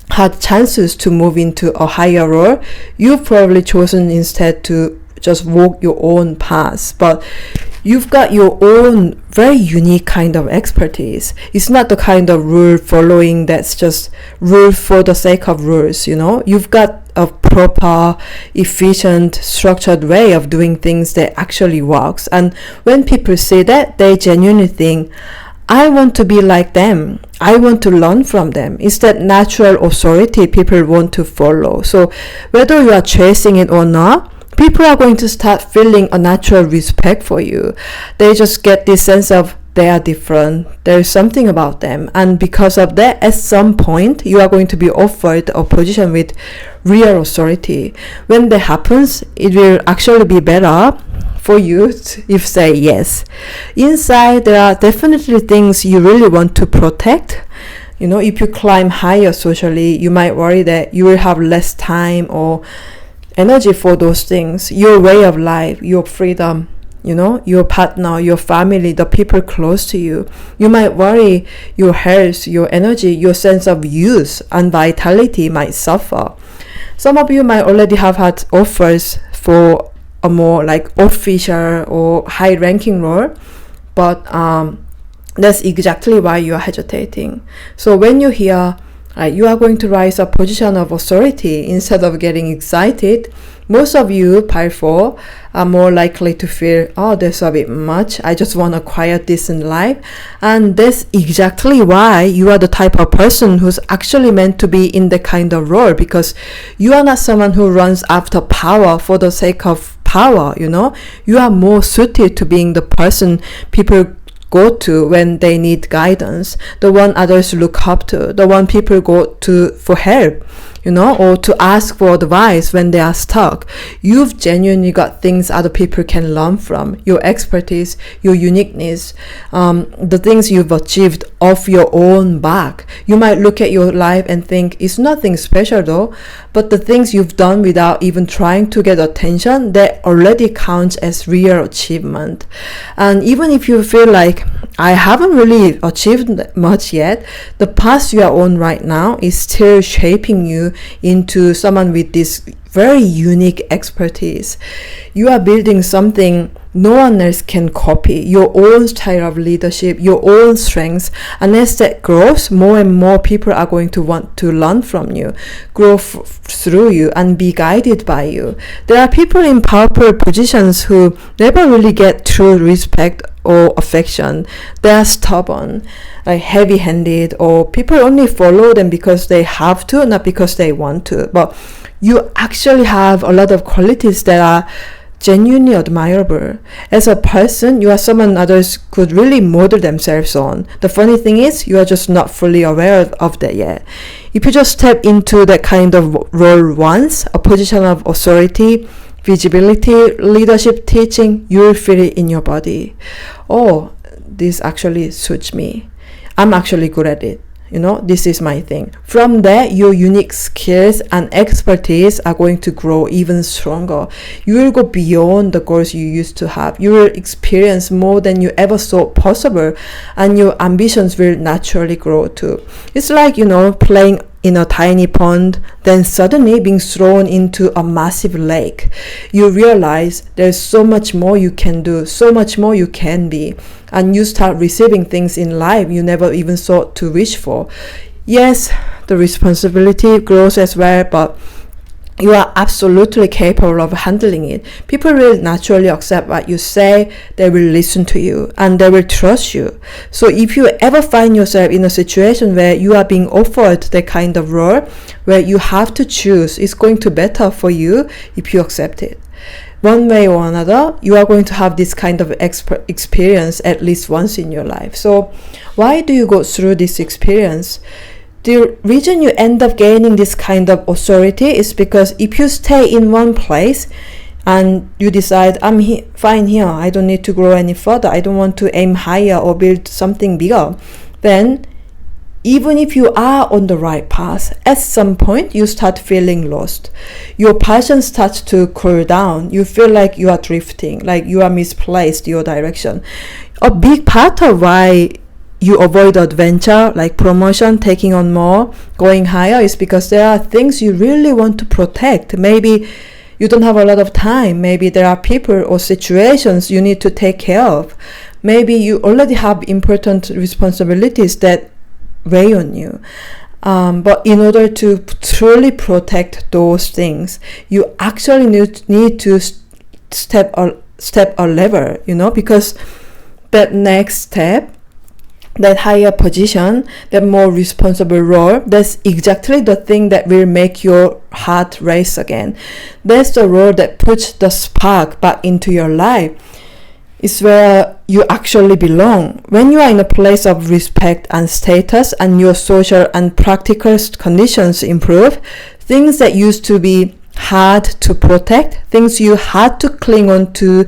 had chances to move into a higher role, you've probably chosen instead to just walk your own path. But you've got your own very unique kind of expertise. It's not the kind of rule following that's just rule for the sake of rules, You've got a proper, efficient, structured way of doing things that actually works. And when people say that, they genuinely think, I want to be like them. I want to learn from them. It's that natural authority people want to follow. So whether you are chasing it or not, people are going to start feeling a natural respect for you. They just get this sense of they are different. There is something about them. And because of that, at some point, you are going to be offered a position with real authority. When that happens, it will actually be better for you if say yes. Inside, there are definitely things you really want to protect. If you climb higher socially, you might worry that you will have less time or energy for those things. Your way of life, your freedom, your partner, your family, the people close to you. You might worry your health, your energy, your sense of youth and vitality might suffer. Some of you might already have had offers for a more like official or high ranking role, but that's exactly why you are hesitating. So when you hear you are going to rise a position of authority, instead of getting excited, most of you, pile 4, are more likely to feel, that's a bit much. I just want a quiet, decent life. And that's exactly why you are the type of person who's actually meant to be in the kind of role, because you are not someone who runs after power for the sake of power, You are more suited to being the person people go to when they need guidance, the one others look up to, the one people go to for help, or to ask for advice when they are stuck. You've genuinely got things other people can learn from, your expertise, your uniqueness, the things you've achieved off your own back. You might look at your life and think it's nothing special though, but the things you've done without even trying to get attention, that already counts as real achievement. And even if you feel like I haven't really achieved much yet, the path you are on right now is still shaping you into someone with this very unique expertise. You are building something no one else can copy, your own style of leadership, your own strengths. And as that grows, more and more people are going to want to learn from you, grow through you, and be guided by you. There are people in powerful positions who never really get true respect or affection. They are stubborn, like heavy-handed, or people only follow them because they have to, not because they want to. But you actually have a lot of qualities that are genuinely admirable. As a person, you are someone others could really model themselves on. The funny thing is, you are just not fully aware of that yet. If you just step into that kind of role once, a position of authority, visibility, leadership, teaching, you will feel it in your body. This actually suits me. I'm actually good at it. This is my thing. From there, your unique skills and expertise are going to grow even stronger. You will go beyond the goals you used to have. You will experience more than you ever thought possible, and your ambitions will naturally grow too. It's like, playing in a tiny pond, then suddenly being thrown into a massive lake. You realize there's so much more you can do, so much more you can be, and you start receiving things in life you never even thought to wish for. Yes, the responsibility grows as well, but you are absolutely capable of handling it. People will naturally accept what you say, they will listen to you, and they will trust you. So if you ever find yourself in a situation where you are being offered that kind of role, where you have to choose, it's going to be better for you if you accept it. One way or another, you are going to have this kind of experience at least once in your life. So why do you go through this experience? The reason you end up gaining this kind of authority is because if you stay in one place, and you decide, I'm fine here, I don't need to grow any further, I don't want to aim higher or build something bigger, then even if you are on the right path, at some point you start feeling lost. Your passion starts to cool down. You feel like you are drifting, like you are misplaced your direction. A big part of why you avoid adventure, like promotion, taking on more, going higher, is because there are things you really want to protect. Maybe you don't have a lot of time. Maybe there are people or situations you need to take care of. Maybe you already have important responsibilities that weigh on you. But in order to truly protect those things, you actually need to step a level, because that next step, that higher position, that more responsible role, that's exactly the thing that will make your heart race again. That's the role that puts the spark back into your life. It's where you actually belong. When you are in a place of respect and status and your social and practical conditions improve, things that used to be hard to protect, things you had to cling on to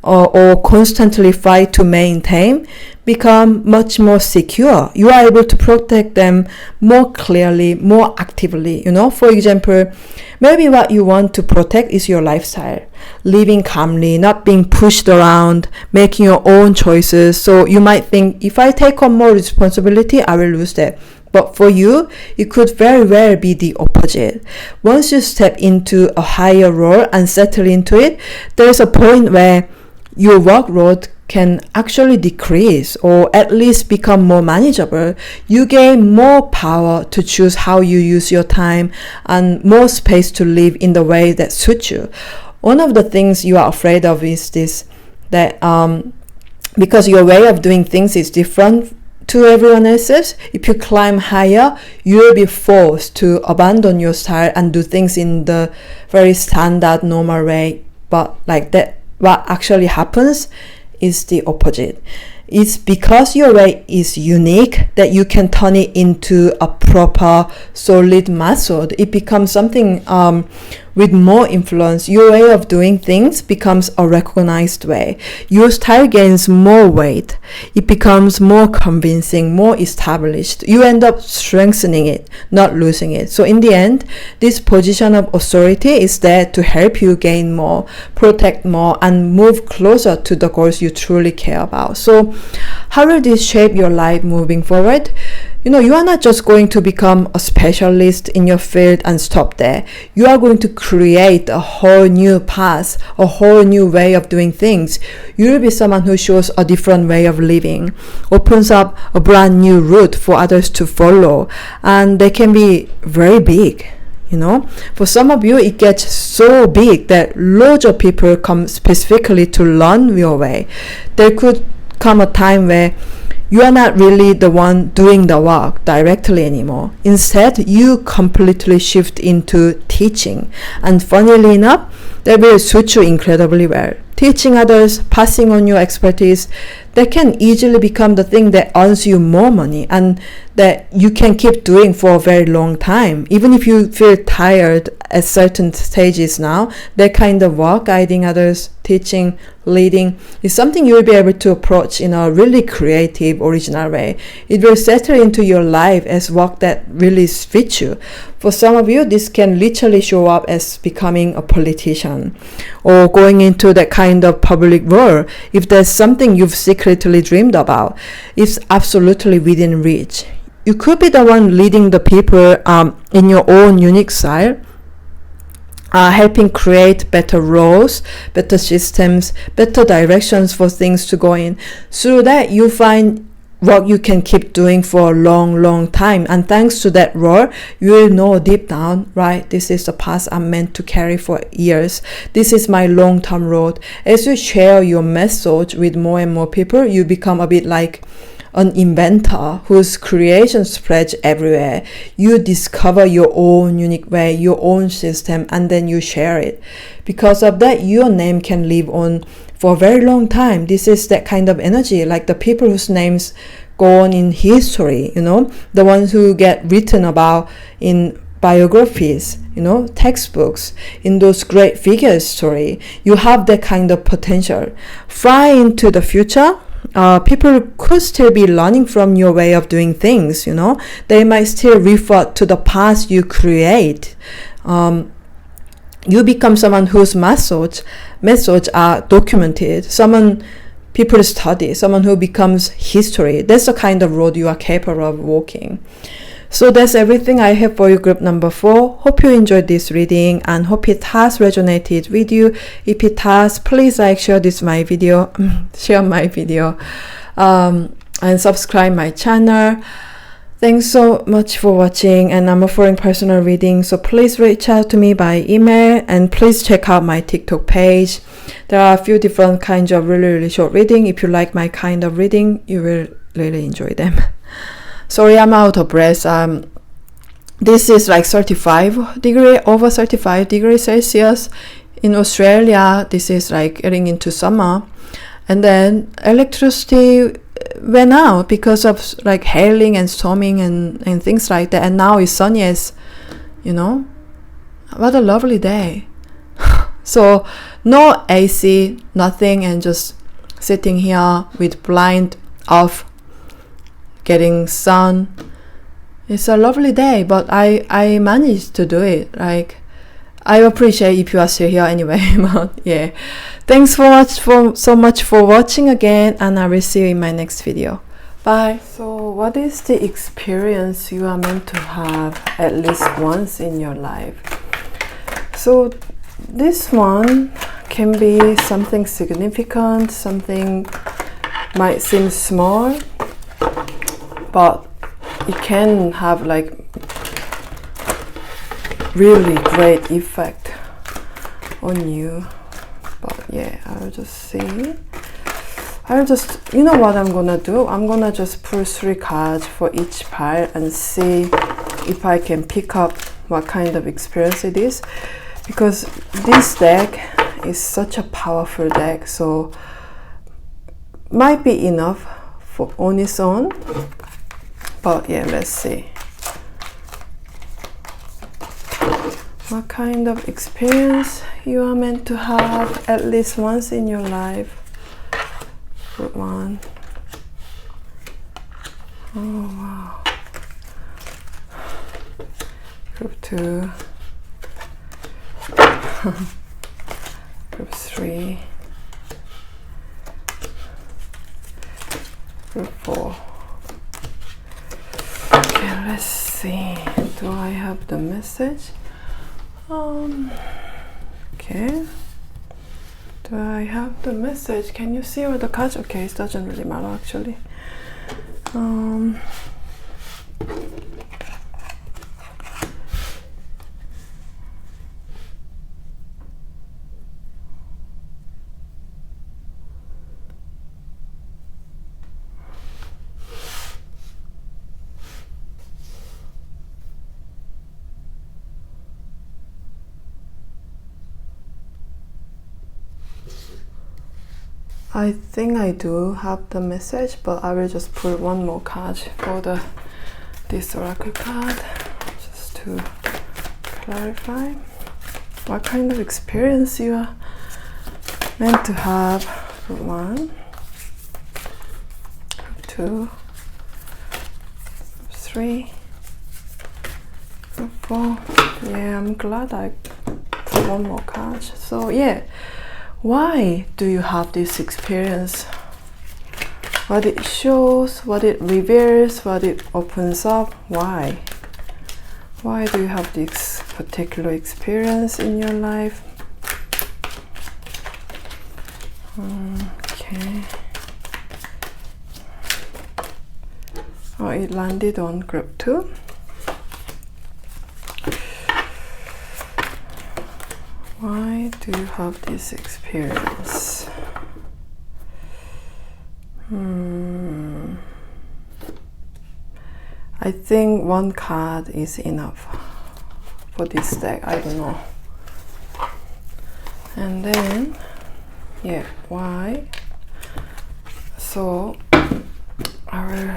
or constantly fight to maintain, become much more secure. You are able to protect them more clearly, more actively. For example, maybe what you want to protect is your lifestyle, living calmly, not being pushed around, making your own choices. So you might think, if I take on more responsibility, I will lose that. But for you, it could very well be the opposite. Once you step into a higher role and settle into it, there's a point where your workload can actually decrease or at least become more manageable. You gain more power to choose how you use your time and more space to live in the way that suits you. One of the things you are afraid of is this, that because your way of doing things is different to everyone else's, if you climb higher, you'll be forced to abandon your style and do things in the very standard, normal way. But like that, what actually happens is the opposite. It's because your way is unique that you can turn it into a proper, solid method. It becomes something with more influence. Your way of doing things becomes a recognized way. Your style gains more weight. It becomes more convincing, more established. You end up strengthening it, not losing it. So in the end, this position of authority is there to help you gain more, protect more, and move closer to the goals you truly care about. So how will this shape your life moving forward? You are not just going to become a specialist in your field and stop there. You are going to create a whole new path, a whole new way of doing things. You will be someone who shows a different way of living, opens up a brand new route for others to follow, and they can be very big. For some of you, it gets so big that loads of people come specifically to learn your way. There could come a time where you are not really the one doing the work directly anymore. Instead, you completely shift into teaching. And funnily enough, that will suit you incredibly well. Teaching others, passing on your expertise, that can easily become the thing that earns you more money and that you can keep doing for a very long time. Even if you feel tired at certain stages now, that kind of work, guiding others, teaching, leading, is something you'll be able to approach in a really creative, original way. It will settle into your life as work that really fits you. For some of you, this can literally show up as becoming a politician or going into that kind of public role. If there's something you've secretly dreamed about, it's absolutely within reach. You could be the one leading the people in your own unique style, helping create better roles, better systems, better directions for things to go in. Through that, you find what you can keep doing for a long time, and thanks to that role, you will know deep down, right, this is the path I'm meant to carry for years. This is my long-term road. As you share your message with more and more people, you become a bit like an inventor whose creation spreads everywhere. You discover your own unique way, your own system, and then you share it. Because of that, your name can live on for a very long time. This is that kind of energy, like the people whose names go on in history, the ones who get written about in biographies, you know, textbooks, in those great figures story. You have that kind of potential. Fly into the future. People could still be learning from your way of doing things, you know. They might still refer to the past you create. You become someone whose methods are documented, someone people study, someone who becomes history. That's the kind of road you are capable of walking. So that's everything I have for you, group number 4. Hope you enjoyed this reading and hope it has resonated with you. If it has, please like, share my video, and subscribe my channel. Thanks so much for watching, and I'm offering personal reading, so please reach out to me by email, and please check out my TikTok page. There are a few different kinds of really short reading. If you like my kind of reading, you will really enjoy them. Sorry, I'm out of breath. This is like over 35 degrees Celsius. In Australia, this is like getting into summer. And then electricity went out because of like hailing and storming and things like that. And now it's sunny as, you know, what a lovely day. So no AC, nothing, and just sitting here with blind off, getting sun. It's a lovely day, but I managed to do it. Like, I appreciate if you are still here anyway. But yeah, thanks so much for watching again, and I will see you in my next video. Bye. So what is the experience you are meant to have at least once in your life? So this one can be something significant, something might seem small, but it can have like really great effect on you. But yeah, I'll just see. You know what I'm gonna do? I'm gonna just pull 3 cards for each pile and see if I can pick up what kind of experience it is, because this deck is such a powerful deck, so might be enough for on its own. But yeah, let's see what kind of experience you are meant to have at least once in your life. Group 1. Oh wow. Group 2. Group 3. Group 4. Okay, let's see. Do I have the message? Okay. Do I have the message? Can you see all the cards? Okay, it doesn't really matter actually. I think I do have the message, but I will just pull one more card for this oracle card, just to clarify what kind of experience you are meant to have. Group 1, Group 2, Group 3, Group 4. Yeah, I'm glad I put one more card. So yeah, why do you have this experience? What it shows, what it reveals, what it opens up. Why? Why do you have this particular experience in your life? Okay. Oh, it landed on group 2. Why do you have this experience? I think one card is enough for this deck. I don't know. And then, yeah, why? So I will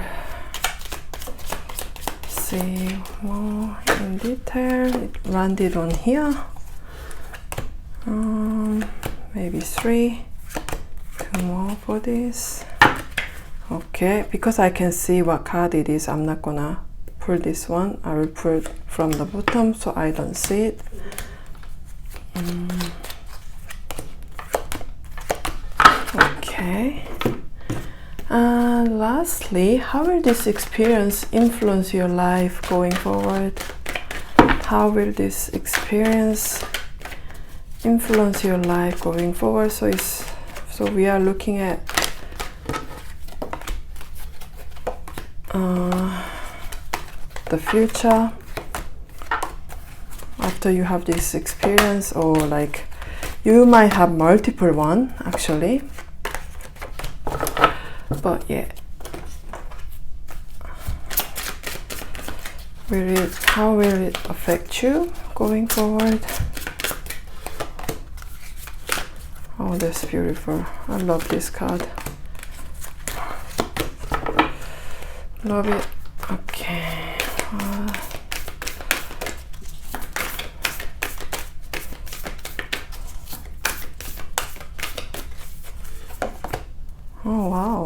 see more in detail. It landed on here. Maybe 3. 2 more for this. Okay, because I can see what card it is, I'm not gonna pull this one. I will pull from the bottom so I don't see it. Okay. And lastly, how will this experience influence your life going forward? How will this experience influence your life going forward? So we are looking at the future after you have this experience, or like you might have multiple one actually, but yeah, how will it affect you going forward? Oh, that's beautiful. I love this card. Love it. Okay. Oh wow.